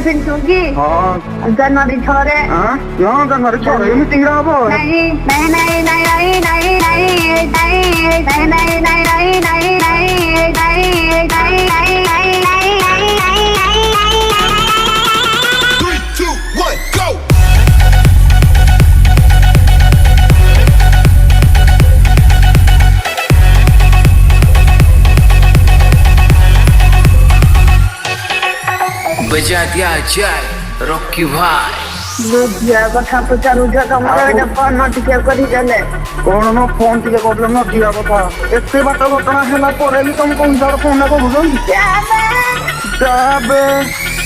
फिरसूंगी जनवरी छोरे जनवरी छोरे मीटिंग रहा नहीं नहीं नहीं नहीं नहीं नहीं नहीं नहीं नहीं नहीं नहीं नहीं नहीं नहीं नहीं नहीं बजा दिया जाए रॉकी भाई बुझिया कथा पचारू जगह मोरे फोन न टिके करी देले कौन न फोन टिके करले न दिया कथा एते बात घटना हैला परे भी तुम कोन जड़ फोन न कहू जाबे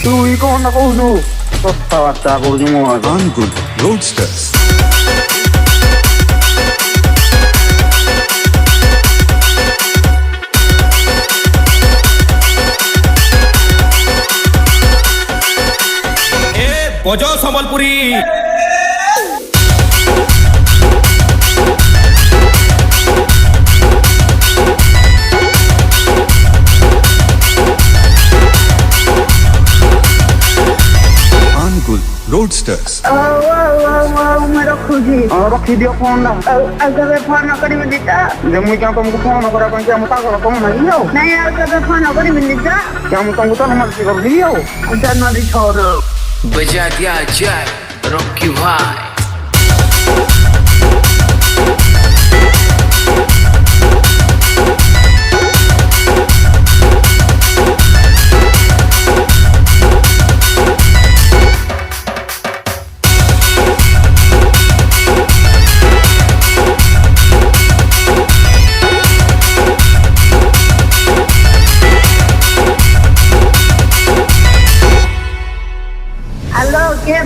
तू ही कोन न कहू सस्ता बात कहू मो Anugul Roadsters बजो संबलपुरी Anugul Roadsters मैं रखूजी रखी दियो फोन ना अगर फोन न करी मिलता जे मुई क्या तुमको फोन करा पन क्या मता करो तुम नहीं आओ नहीं अगर फोन न करी मिलता क्या मैं तुमको तो मर्जी कर लियो जनवरी छोरे बजा दिया जाए रॉकी भाई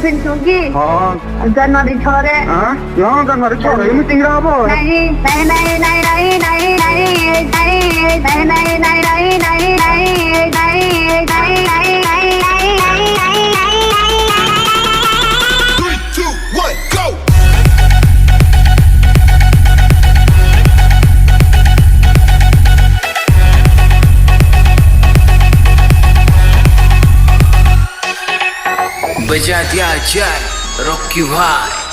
फिरसूंगी जनवरी छोरे जनवरी छोरे मीटिंग रहा नहीं नहीं नहीं नहीं नहीं नहीं नहीं नहीं नहीं नहीं नहीं नहीं नहीं नहीं बजा दिया जाए रॉकी भाई